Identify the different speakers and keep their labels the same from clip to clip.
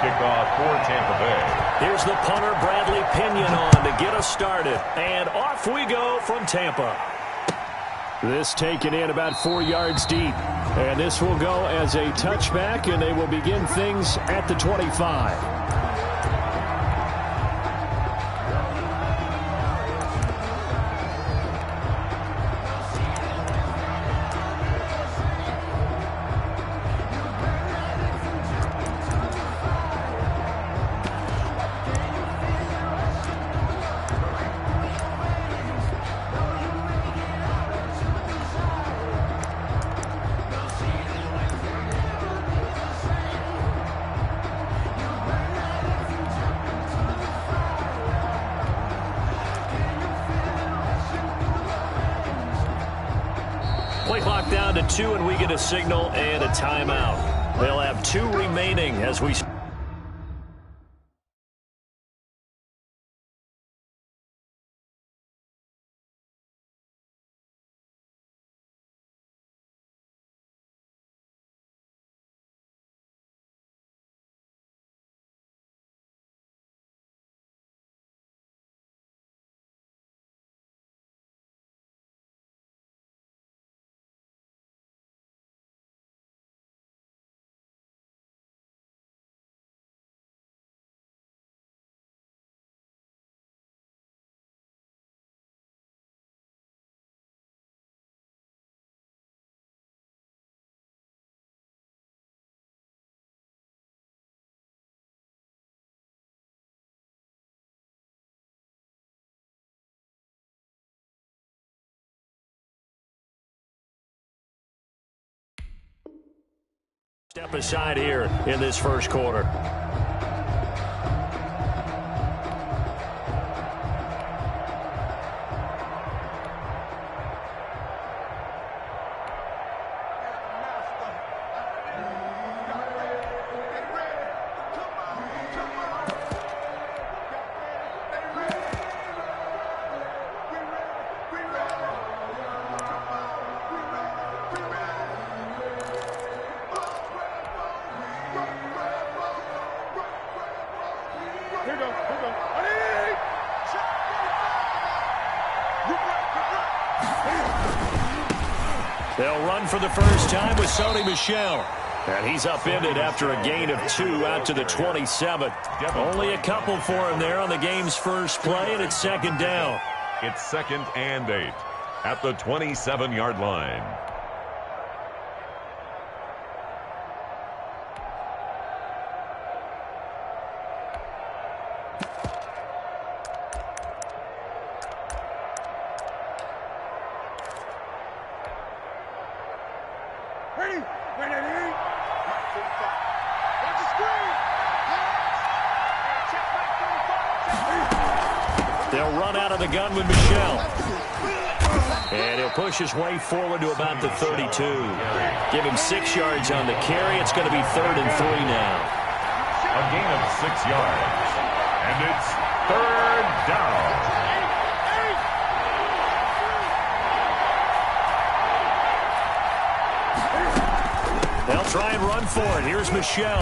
Speaker 1: kickoff for Tampa Bay.
Speaker 2: Here's the punter, Bradley Pinion, on to get us started. And off we go from Tampa. This taken in about 4 yards deep. And this will go as a touchback, and they will begin things at the 25. Play clock down to 2, and we get a signal and a timeout. They'll have 2 remaining as we... Step aside here in this first quarter. They'll run for the first time with Sony Michel. And he's upended after a gain of 2 out to the 27. Only a couple for him there on the game's first play, and it's second down.
Speaker 1: It's 2nd and 8 at the 27-yard line.
Speaker 2: They'll run out of the gun with Michel. And he'll push his way forward to about the 32. Give him 6 yards on the carry. It's going to be 3rd and 3 now.
Speaker 1: A gain of 6 yards. And it's 3rd down.
Speaker 2: They'll try and run for it. Here's Michel.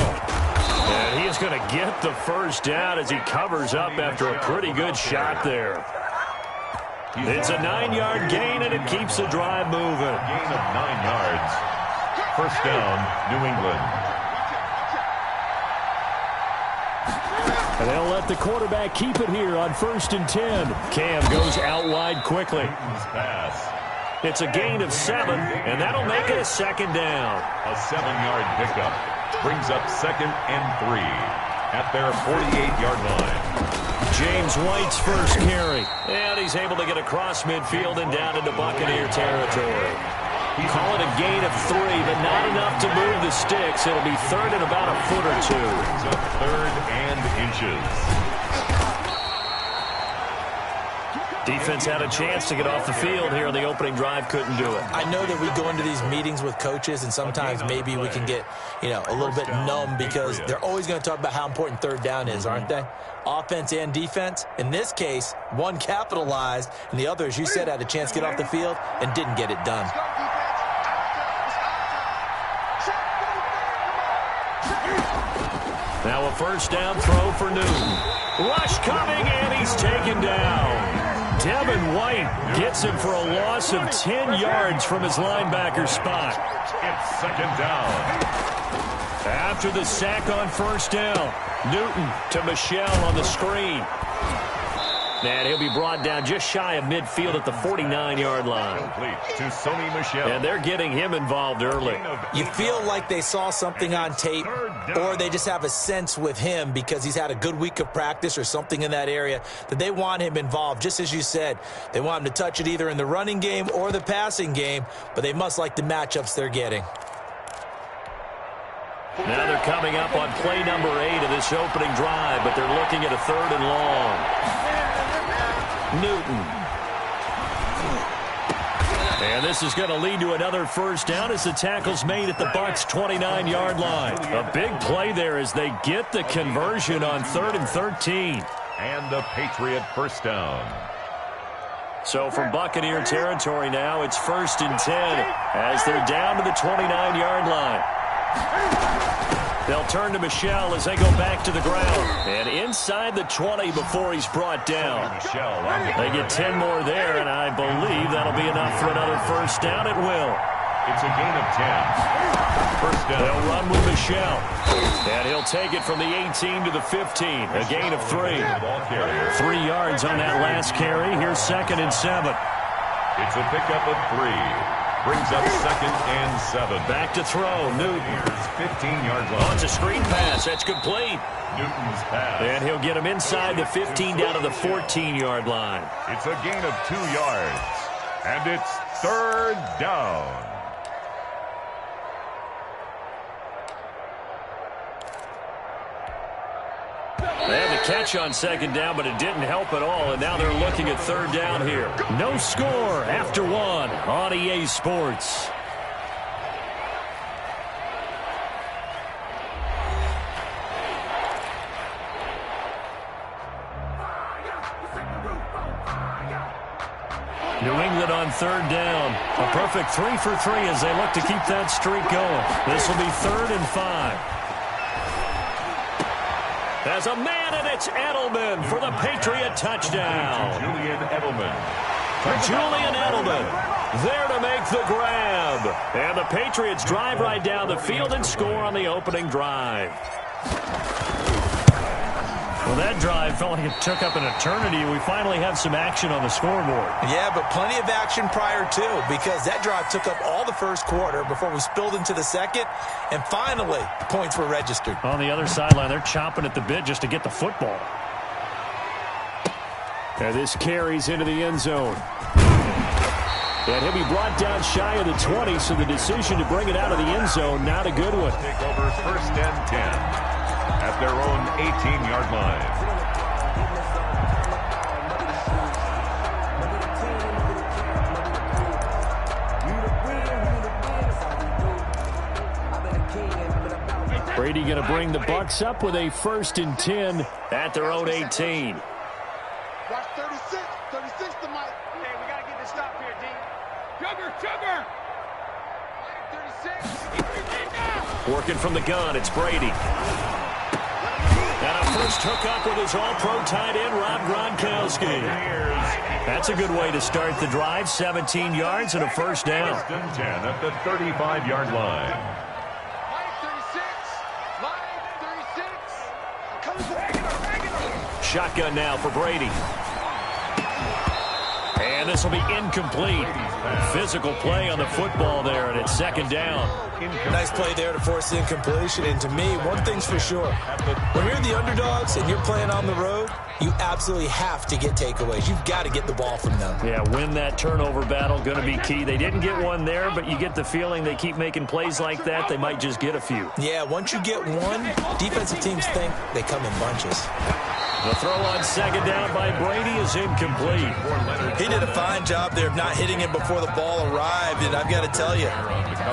Speaker 2: And he is going to get the first down as he covers up after a pretty good shot there. It's a 9-yard gain, and it keeps the drive moving.
Speaker 1: Gain of 9 yards. First down, New England.
Speaker 2: And they'll let the quarterback keep it here on 1st and 10. Cam goes out wide quickly.
Speaker 1: Pass.
Speaker 2: It's a gain of 7, and that'll make it a second down.
Speaker 1: A 7-yard pickup brings up 2nd and 3 at their 48-yard line.
Speaker 2: James White's first carry. And he's able to get across midfield and down into Buccaneer territory. Call it a gain of 3, but not enough to move the sticks. It'll be 3rd and about a foot or 2.
Speaker 1: So 3rd and inches.
Speaker 2: Defense had a chance to get off the field here on the opening drive, couldn't do it.
Speaker 3: I know that we go into these meetings with coaches, and sometimes maybe we can get, a little bit numb because they're always going to talk about how important 3rd down is, aren't they? Offense and defense. In this case, one capitalized, and the other, as you said, had a chance to get off the field and didn't get it done.
Speaker 2: Now a first down throw for Newton. Rush coming, and he's taken down. Devin White gets him for a loss of 10 yards from his linebacker spot.
Speaker 1: It's second down.
Speaker 2: After the sack on first down, Newton to Michelle on the screen. And he'll be brought down just shy of midfield at the 49-yard line.
Speaker 1: Complete to Sony Michel.
Speaker 2: And they're getting him involved early.
Speaker 3: You feel like they saw something on tape, or they just have a sense with him because he's had a good week of practice or something in that area that they want him involved. Just as you said, they want him to touch it either in the running game or the passing game, but they must like the matchups they're getting.
Speaker 2: Now they're coming up on play number 8 of this opening drive, but they're looking at a 3rd and long. Newton. And this is going to lead to another first down as the tackle's made at the Bucs' 29-yard line. A big play there as they get the conversion on 3rd and 13.
Speaker 1: And the Patriot first down.
Speaker 2: So from Buccaneer territory now, it's 1st and 10 as they're down to the 29-yard line. They'll turn to Michel as they go back to the ground. And inside the 20 before he's brought down. They get 10 more there, and I believe that'll be enough for another first down. It will.
Speaker 1: It's a gain of 10. First down.
Speaker 2: They'll run with Michel. And he'll take it from the 18 to the 15. A gain of 3. 3 yards on that last carry. Here's 2nd and 7.
Speaker 1: It's a pickup of 3. Brings up 2nd and 7.
Speaker 2: Back to throw. Newton.
Speaker 1: 15-yard line.
Speaker 2: Oh, it's a screen pass. That's complete.
Speaker 1: Newton's pass.
Speaker 2: And he'll get him inside the 15 down to the 14-yard line.
Speaker 1: It's a gain of 2 yards. And it's 3rd down.
Speaker 2: They had the catch on 2nd down, but it didn't help at all, and now they're looking at 3rd down here. No score after 1 on EA Sports. New England on 3rd down. A perfect 3 for 3 as they look to keep that streak going. This will be 3rd and 5. There's a man, and it's Edelman for the Patriot touchdown.
Speaker 1: Julian Edelman.
Speaker 2: Julian Edelman there to make the grab. And the Patriots drive right down the field and score on the opening drive. Well, that drive felt like it took up an eternity. We finally have some action on the scoreboard.
Speaker 3: Yeah, but plenty of action prior to, because that drive took up all the first quarter before we spilled into the second, and finally, points were registered.
Speaker 2: On the other sideline, they're chomping at the bit just to get the football. And this carries into the end zone. And he'll be brought down shy of the 20, so the decision to bring it out of the end zone, not a good one.
Speaker 1: Take over 1st and 10. At their own 18-yard line.
Speaker 2: Brady going to bring the Bucs up with a 1st and 10 at their own 18.
Speaker 4: Watch 36. 36 to Mike. Hey, we got to get this stop here, D. Sugar. 36.
Speaker 2: Working from the gun, it's Brady. And a first hookup with his all-pro tight end, Rob Gronkowski. That's a good way to start the drive. 17 yards and a first down.
Speaker 1: 1st and 10 at the 35-yard line.
Speaker 2: Shotgun now for Brady. And this will be incomplete. Physical play on the football there, and it's 2nd down.
Speaker 3: Nice play there to force the incompletion. And to me, one thing's for sure. When you're the underdogs and you're playing on the road, you absolutely have to get takeaways. You've got to get the ball from them.
Speaker 2: Yeah, win that turnover battle, going to be key. They didn't get one there, but you get the feeling they keep making plays like that, they might just get a few.
Speaker 3: Yeah, once you get one, defensive teams think they come in bunches.
Speaker 2: The throw on 2nd down by Brady is incomplete.
Speaker 3: He did a fine job there of not hitting it before the ball arrived, and I've got to tell you,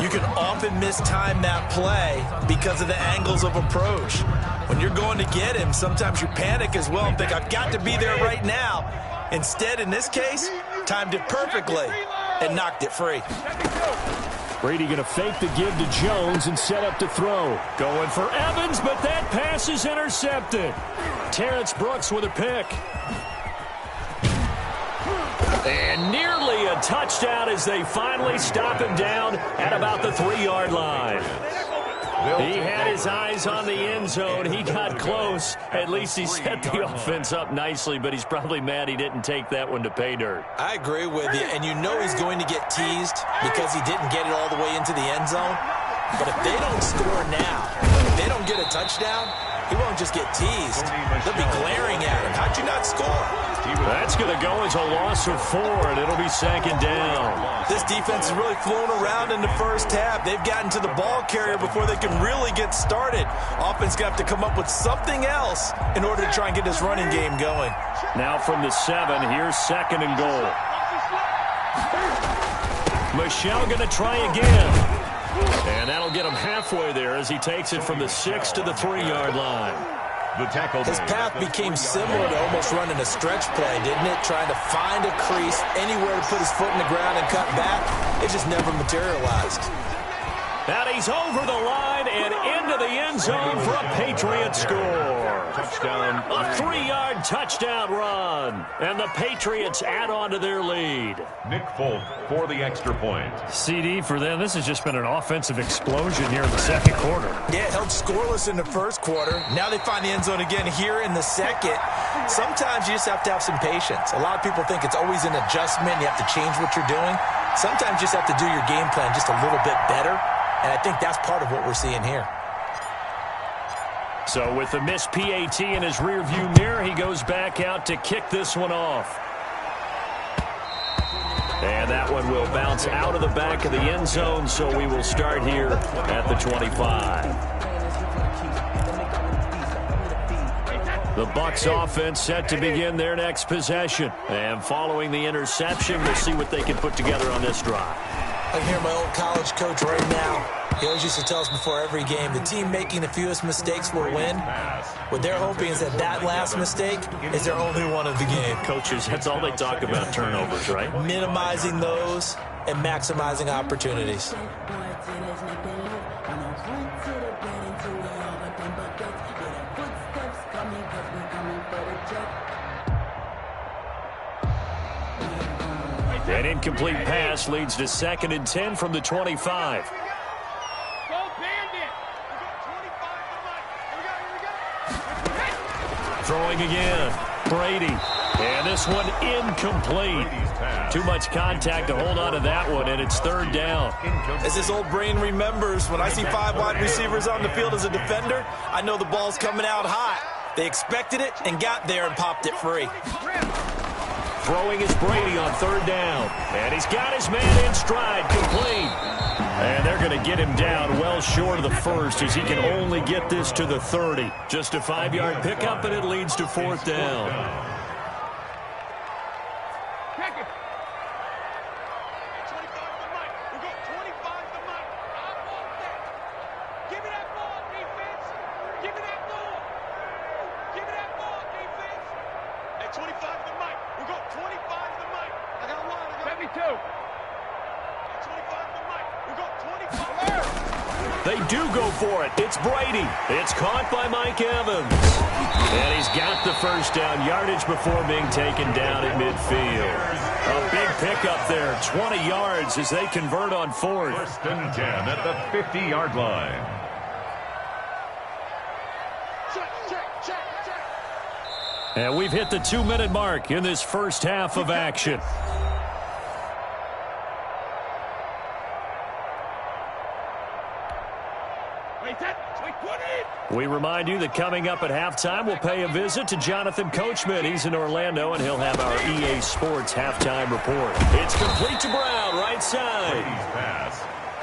Speaker 3: you can often mistime that play because of the angles of approach. When you're going to get him, sometimes you panic as well and think, I've got to be there right now. Instead, in this case, timed it perfectly and knocked it free.
Speaker 2: Brady going to fake the give to Jones and set up to throw. Going for Evans, but that pass is intercepted. Terrence Brooks with a pick. And nearly a touchdown as they finally stop him down at about the 3-yard line. He had his eyes on the end zone. He got close. At least he set the offense up nicely, but he's probably mad he didn't take that one to pay dirt.
Speaker 3: I agree with you, and you know he's going to get teased because he didn't get it all the way into the end zone. But if they don't score now, if they don't get a touchdown, he won't just get teased. They'll be glaring at him. How'd you not score?
Speaker 2: That's going to go as a loss of 4, and it'll be 2nd down.
Speaker 3: This defense has really flown around in the first half. They've gotten to the ball carrier before they can really get started. Offense going to have to come up with something else in order to try and get this running game going.
Speaker 2: Now from the 7, here's 2nd and goal. Michelle going to try again. And that'll get him halfway there as he takes it from the 6 to the 3-yard line.
Speaker 3: His path became similar to almost running a stretch play, didn't it? Trying to find a crease, anywhere to put his foot in the ground and cut back. It just never materialized.
Speaker 2: And he's over the line and into the end zone for a Patriots score. Touchdown. A 3-yard touchdown run. And the Patriots add on to their lead.
Speaker 1: Nick Folk for the extra point.
Speaker 2: CD for them. This has just been an offensive explosion here in the second quarter.
Speaker 3: Yeah, held scoreless in the first quarter. Now they find the end zone again here in the second. Sometimes you just have to have some patience. A lot of people think it's always an adjustment. You have to change what you're doing. Sometimes you just have to do your game plan just a little bit better. And I think that's part of what we're seeing here.
Speaker 2: So with the missed PAT in his rearview mirror, he goes back out to kick this one off. And that one will bounce out of the back of the end zone, so we will start here at the 25. The Bucs offense set to begin their next possession. And following the interception, we'll see what they can put together on this drive.
Speaker 3: I hear my old college coach right now. He always used to tell us before every game, the team making the fewest mistakes will win. What they're hoping is that last mistake is their only one of the game.
Speaker 2: Coaches, that's all they talk about, turnovers, right?
Speaker 3: Minimizing those and maximizing opportunities.
Speaker 2: An incomplete pass leads to 2nd and 10 from the 25.
Speaker 4: Go Bandit!
Speaker 2: Throwing again. Brady. And this one incomplete. Too much contact to hold on to that one, and it's 3rd down.
Speaker 3: As his old brain remembers, when I see 5 wide receivers on the field as a defender, I know the ball's coming out hot. They expected it and got there and popped it free.
Speaker 2: Throwing is Brady on 3rd down. And he's got his man in stride, complete. And they're going to get him down well short of the 1st as he can only get this to the 30. Just a 5-yard pickup, and it leads to 4th down. They do go for it. It's Brady. It's caught by Mike Evans. And he's got the 1st down yardage before being taken down at midfield. A big pickup there, 20 yards as they convert on 4th.
Speaker 1: 1st and 10 at the 50-yard line.
Speaker 2: And we've hit the 2-minute mark in this first half of action. We remind you that coming up at halftime, we'll pay a visit to Jonathan Coachman. He's in Orlando, and he'll have our EA Sports halftime report. It's complete to Brown, right side.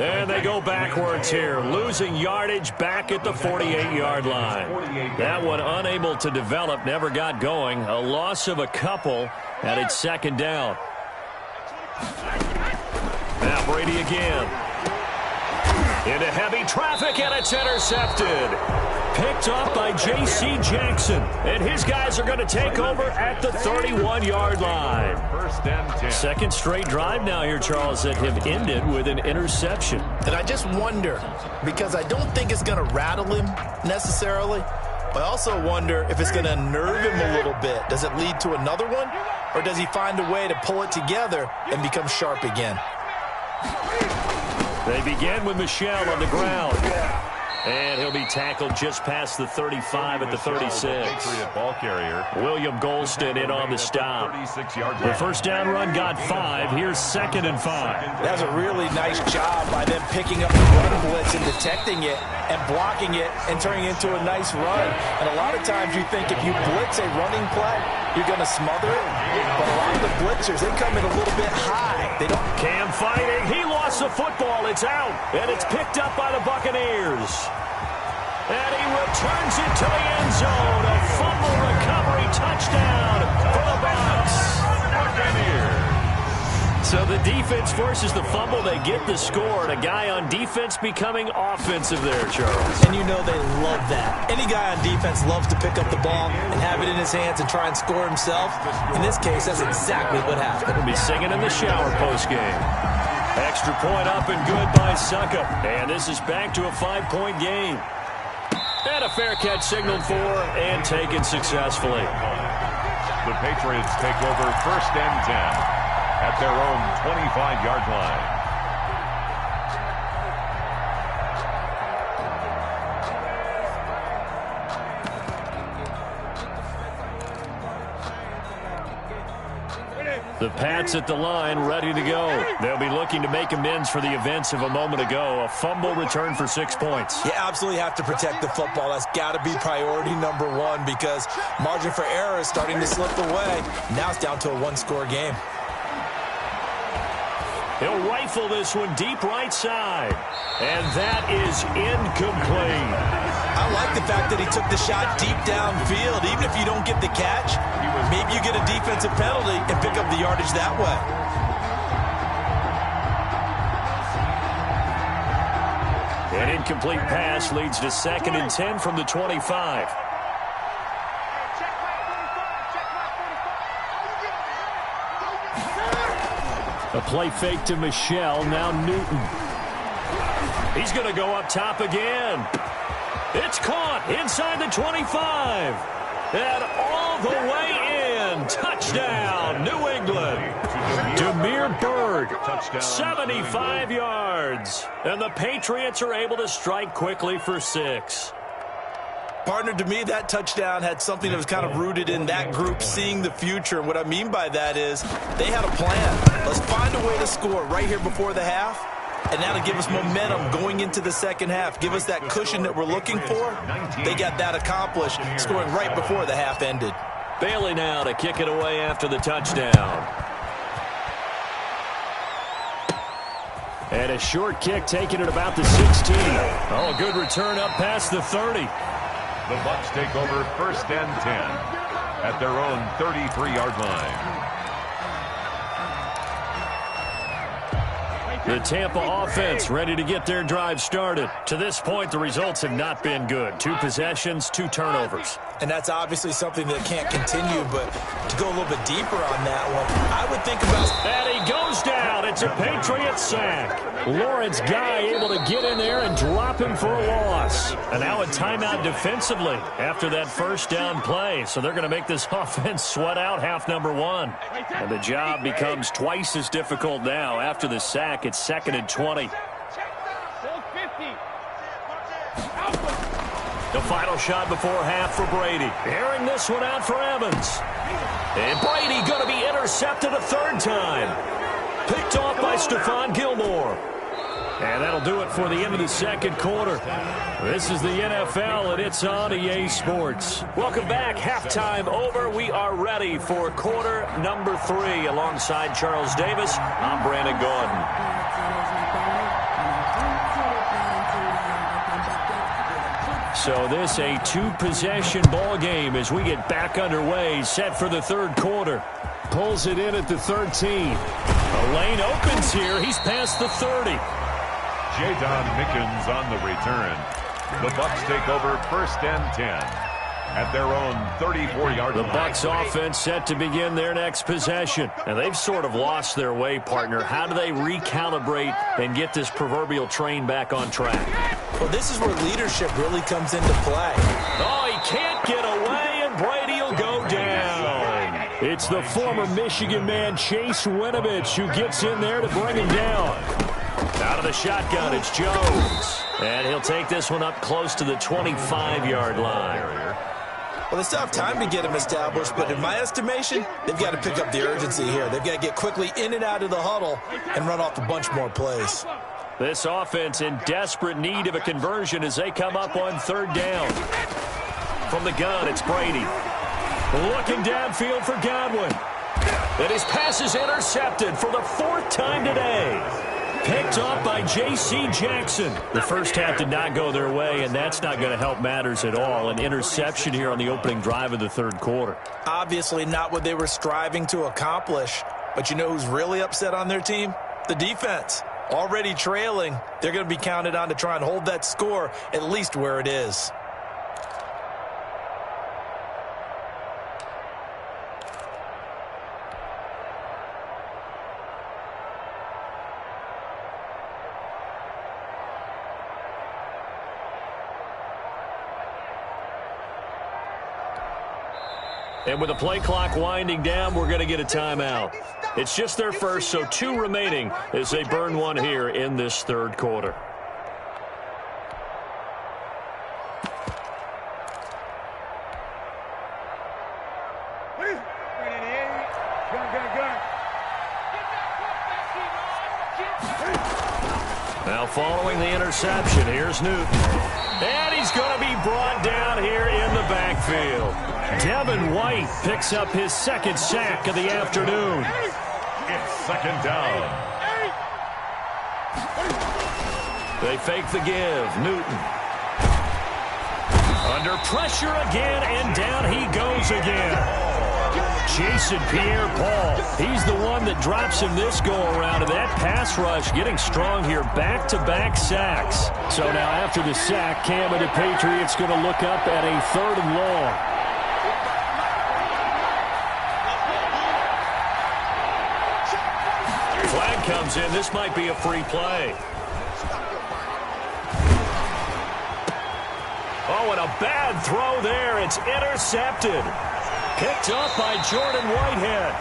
Speaker 2: And they go backwards here, losing yardage back at the 48-yard line. That one unable to develop, never got going. A loss of a couple, and it's 2nd down. Now Brady again. Into heavy traffic, and it's intercepted. picked off by J.C. Jackson. And his guys are going to take over at the 31-yard line.
Speaker 1: First and 10.
Speaker 2: Second straight drive now here, Charles, that have ended with an interception.
Speaker 3: And I just wonder, because I don't think it's going to rattle him necessarily, but I also wonder if it's going to unnerve him a little bit. Does it lead to another one, or does he find a way to pull it together and become sharp again?
Speaker 2: They begin with Michelle on the ground. And he'll be tackled just past the 35 at the 36.
Speaker 1: Ball carrier.
Speaker 2: William Golston in on the stop.
Speaker 1: 36-yard
Speaker 2: The first down run got 5. Here's 2nd and 5.
Speaker 3: That was a really nice job by them picking up the run blitz and detecting it and blocking it and turning it into a nice run. And a lot of times you think if you blitz a running play, you're going to smother it. But a lot of the blitzers, they come in a little bit high. They don't.
Speaker 2: Cam fighting. He lost the football. It's out. And it's picked up by the Buccaneers. And he returns it to the end zone. A fumble recovery touchdown for the Bucs. So the defense forces the fumble. They get the score. And a guy on defense becoming offensive there, Charles.
Speaker 3: And you know they love that. Any guy on defense loves to pick up the ball and have it in his hands and try and score himself. In this case, that's exactly what happened.
Speaker 2: He'll be singing in the shower postgame. Extra point up and good by Suckup. And this is back to a 5-point game. And a fair catch signaled for and taken successfully.
Speaker 1: The Patriots take over first and 10 at their own 25-yard line.
Speaker 2: The Pats at the line, ready to go. They'll be looking to make amends for the events of a moment ago. A fumble return for 6 points.
Speaker 3: You absolutely have to protect the football. That's got to be priority number one because margin for error is starting to slip away. Now it's down to a one-score game.
Speaker 2: He'll rifle this one deep right side. And that is incomplete.
Speaker 3: I like the fact that he took the shot deep downfield. Even if you don't get the catch, maybe you get a defensive penalty and pick up the yardage that way.
Speaker 2: An incomplete pass leads to 2nd and 10 from the 25. A play fake to Michelle, now Newton. He's going to go up top again. It's caught inside the 25. And all the way in. Touchdown, New England. Damiere Byrd, 75 yards. And the Patriots are able to strike quickly for 6.
Speaker 3: Partner, to me, that touchdown had something that was kind of rooted in that group seeing the future. And what I mean by that is they had a plan. Let's find a way to score right here before the half. And that'll give us momentum going into the second half. Give us that cushion that we're looking for. They got that accomplished, scoring right before the half ended.
Speaker 2: Bailey now to kick it away after the touchdown. And a short kick taken at about the 16. Oh, good return up past the 30.
Speaker 1: The Bucs take over first and 10 at their own 33-yard line.
Speaker 2: The Tampa offense ready to get their drive started. To this point, the results have not been good. 2 possessions, 2 turnovers.
Speaker 3: And that's obviously something that can't continue, but to go a little bit deeper on that one, I would think about...
Speaker 2: And he goes down. It's a Patriot sack. Lawrence Guy able to get in there and drop him for a loss. And now a timeout defensively after that first down play. So they're going to make this offense sweat out half number 1. And the job becomes twice as difficult now. After the sack, it's 2nd and 20. The final shot before half for Brady. Airing this one out for Evans. And Brady going to be intercepted a 3rd time. Picked off by Stephon Gilmore. And that'll do it for the end of the second quarter. This is the NFL, and it's on EA Sports. Welcome back. Halftime over. We are ready for quarter number 3. Alongside Charles Davis, I'm Brandon Gordon. So this a 2-possession ball game as we get back underway, set for the 3rd quarter. Pulls it in at the 13. A lane opens here. He's past the 30.
Speaker 1: Jadon Mickens on the return. The Bucs take over 1st and 10 at their own 34-yard line.
Speaker 2: The Bucs offense set to begin their next possession. And they've sort of lost their way, partner. How do they recalibrate and get this proverbial train back on track?
Speaker 3: Well, this is where leadership really comes into play.
Speaker 2: Oh, he can't get away, and Brady will go down. It's the former Michigan man, Chase Winovich, who gets in there to bring him down. Out of the shotgun, it's Jones. And he'll take this one up close to the 25-yard line.
Speaker 3: Well, they still have time to get him established, but in my estimation, they've got to pick up the urgency here. They've got to get quickly in and out of the huddle and run off a bunch more plays.
Speaker 2: This offense in desperate need of a conversion as they come up on 3rd down. From the gun, it's Brady. Looking downfield for Godwin. And his pass is intercepted for the 4th time today. Picked off by J.C. Jackson. The first half did not go their way, and that's not going to help matters at all. An interception here on the opening drive of the 3rd quarter.
Speaker 3: Obviously not what they were striving to accomplish. But you know who's really upset on their team? The defense. Already trailing, they're going to be counted on to try and hold that score at least where it is.
Speaker 2: And with the play clock winding down, we're going to get a timeout. It's just their first, so 2 remaining as they burn one here in this 3rd quarter. Now following the interception, here's Newton. And he's going to be brought down here in the backfield. Devin White picks up his 2nd sack of the afternoon.
Speaker 1: It's 2nd down.
Speaker 2: They fake the give. Newton. Under pressure again, and down he goes again. Jason Pierre-Paul, he's the one that drops him this go-around, and that pass rush getting strong here, back-to-back sacks. So now after the sack, Cam and the Patriots going to look up at a 3rd and long. Flag comes in. This might be a free play. Oh, and a bad throw there. It's intercepted. Picked up by Jordan Whitehead.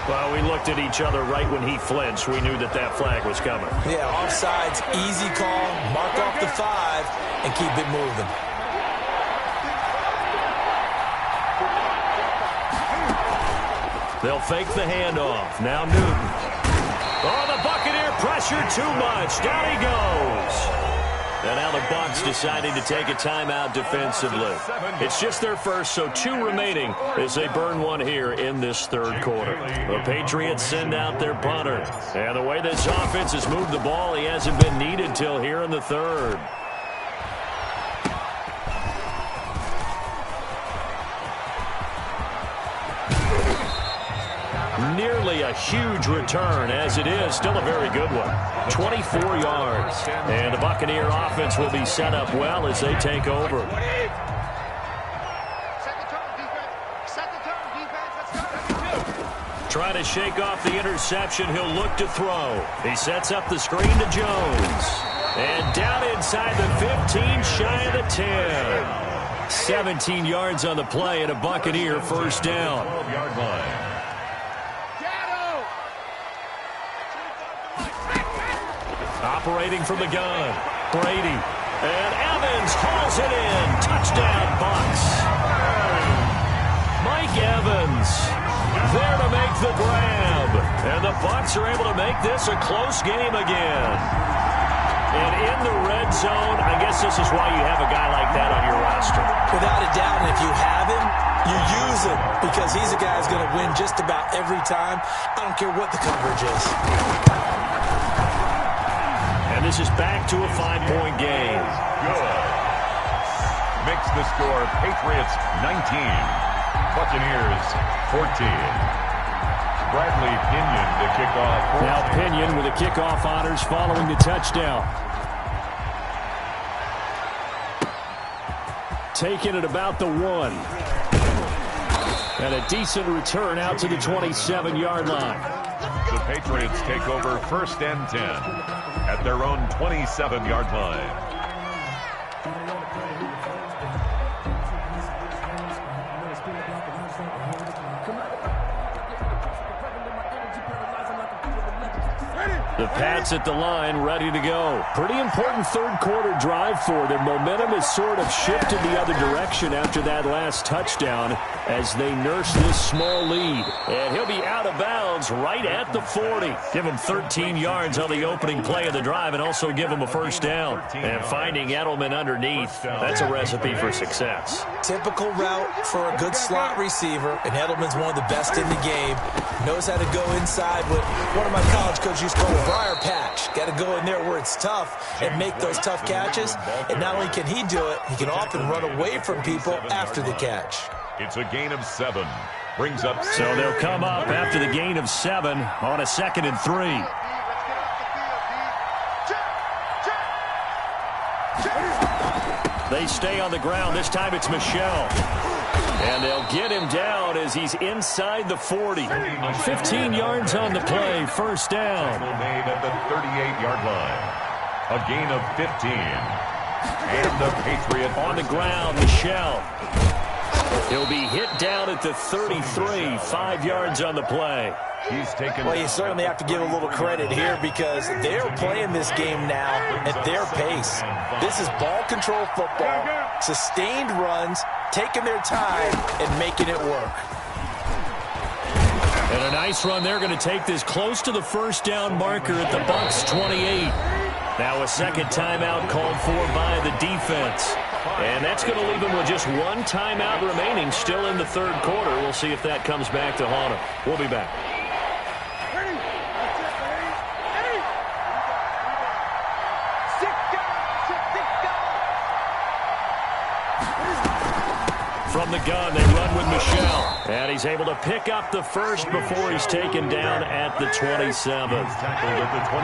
Speaker 2: Well, we looked at each other right when he flinched. We knew that that flag was coming.
Speaker 3: Yeah, offsides, easy call. Mark off the 5 and keep it moving.
Speaker 2: They'll fake the handoff. Now Newton. Oh, the Buccaneer pressure too much. Down he goes. And now the Bucs deciding to take a timeout defensively. It's just their first, so 2 remaining as they burn one here in this 3rd quarter. The Patriots send out their punter. And the way this offense has moved the ball, he hasn't been needed till here in the 3rd. Nearly a huge return, as it is still a very good one. 24 yards. And the Buccaneer offense will be set up well as they take over. Trying to shake off the interception, he'll look to throw. He sets up the screen to Jones. And down inside the 15, shy of the 10. 17 yards on the play and a Buccaneer 1st down.
Speaker 1: 12-yard line.
Speaker 2: Operating from the gun, Brady. And Evans hauls it in. Touchdown, Bucs. Mike Evans there to make the grab. And the Bucs are able to make this a close game again. And in the red zone, I guess this is why you have a guy like that on your roster.
Speaker 3: Without a doubt, and if you have him, you use him because he's a guy who's going to win just about every time. I don't care what the coverage is.
Speaker 2: And this is back to a 5-point game.
Speaker 1: Good. Makes the score Patriots 19, Buccaneers 14. Bradley Pinion to kick off.
Speaker 2: Now Pinion with the kickoff honors following the touchdown. taken at about the 1. And a decent return out to the 27-yard line.
Speaker 1: The Patriots take over 1st and 10 at their own 27-yard line.
Speaker 2: The Pats at the line, ready to go. Pretty important third-quarter drive for them. Momentum has sort of shifted the other direction after that last touchdown as they nurse this small lead. And he'll be out of bounds right at the 40. Give him 13 yards on the opening play of the drive and also give him a first down. And finding Edelman underneath, that's a recipe for success.
Speaker 3: Typical route for a good slot receiver, and Edelman's one of the best in the game. Knows how to go inside what one of my college coaches used to call a briar patch. Got to go in there where it's tough and make those tough catches. And not only can he do it, he can often run away from people after the catch.
Speaker 1: It's a gain of 7. Brings up.
Speaker 2: So they'll come up after the gain of 7 on a 2nd and 3. They stay on the ground. This time it's Michel. And they'll get him down as he's inside the 40. 15 yards on the play, first down.
Speaker 1: Made at the 38-yard line. A gain of 15. And the Patriot
Speaker 2: on the ground, Michel. He'll be hit down at the 33, 5 yards on the play.
Speaker 1: He's taken.
Speaker 3: Well, you certainly have to give a little credit here because they're playing this game now at their pace. This is ball control football, sustained runs, taking their time and making it work.
Speaker 2: And a nice run. They're going to take this close to the first down marker at the Bucs 28. Now a second timeout called for by the defense. And that's going to leave them with just one timeout remaining still in the third quarter. We'll see if that comes back to haunt them. We'll be back. From the gun, they run with Michel. And he's able to pick up the first before he's taken down at the 27.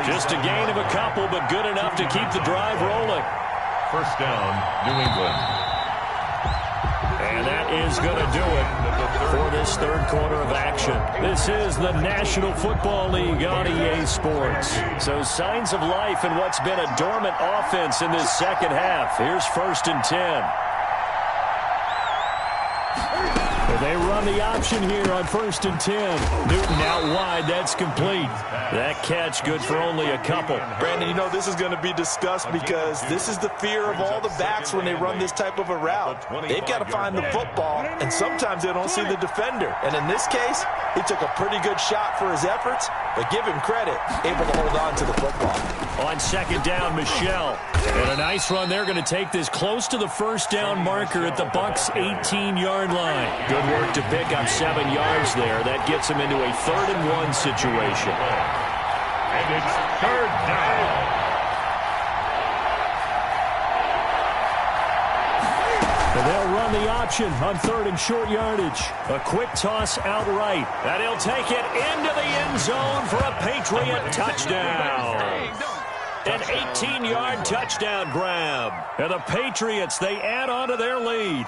Speaker 2: Just a gain of a couple, but good enough to keep the drive rolling.
Speaker 1: First down, New England.
Speaker 2: And that is going to do it for this third quarter of action. This is the National Football League on EA Sports. So signs of life in what's been a dormant offense in this second half. Here's 1st and 10. They run the option here on 1st and 10. Newton out wide. That's complete. That catch good for only a couple.
Speaker 3: Brandon, you know this is going to be discussed because this is the fear of all the backs when they run this type of a route. They've got to find the football, and sometimes they don't see the defender. And in this case, he took a pretty good shot for his efforts, but give him credit, able to hold on to the football.
Speaker 2: On second down, Michel. And a nice run. They're going to take this close to the first down marker at the Bucs 18-yard line. Good work to pick up 7 yards there. That gets them into a 3rd and 1 situation.
Speaker 1: And it's 3rd down.
Speaker 2: And they'll run the option on 3rd and short yardage. A quick toss outright. And he'll take it into the end zone for a Patriot touchdown. An 18-yard touchdown grab. And the Patriots, they add on to their lead.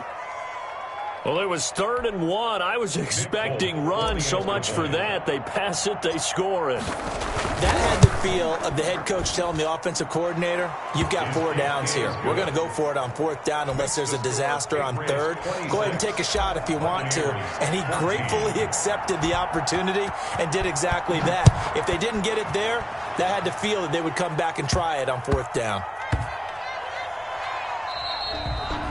Speaker 2: Well, it was 3rd and 1. I was expecting run, so much for that. They pass it, they score it.
Speaker 3: That had the feel of the head coach telling the offensive coordinator, you've got 4 downs here. We're going to go for it on 4th down unless there's a disaster on 3rd. Go ahead and take a shot if you want to. And he gratefully accepted the opportunity and did exactly that. If they didn't get it there, that had the feel that they would come back and try it on 4th down.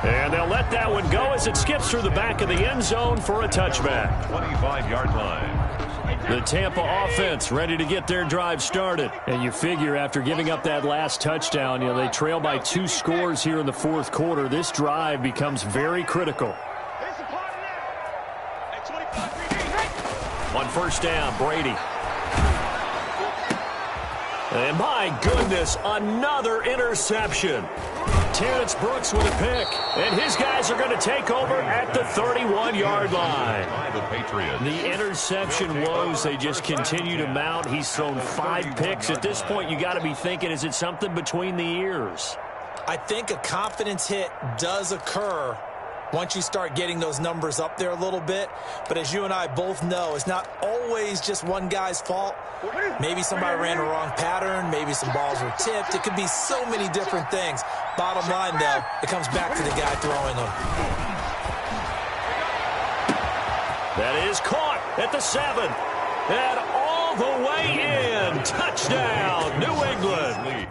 Speaker 2: And they'll let that one go as it skips through the back of the end zone for a touchback.
Speaker 1: 25-yard line.
Speaker 2: The Tampa offense ready to get their drive started. And you figure after giving up that last touchdown, they trail by 2 scores here in the 4th quarter. This drive becomes very critical. On 1st down, Brady. And my goodness, another interception. Terrence Brooks with a pick. And his guys are going to take over at the 31-yard line. The interception woes, they just continue to mount. He's thrown 5 picks. At this point, you got to be thinking, is it something between the ears?
Speaker 3: I think a confidence hit does occur once you start getting those numbers up there a little bit. But as you and I both know, it's not always just one guy's fault. Maybe somebody ran the wrong pattern. Maybe some balls were tipped. It could be so many different things. Bottom line, though, it comes back to the guy throwing them.
Speaker 2: That is caught at the 7. And all the way in. Touchdown, New England.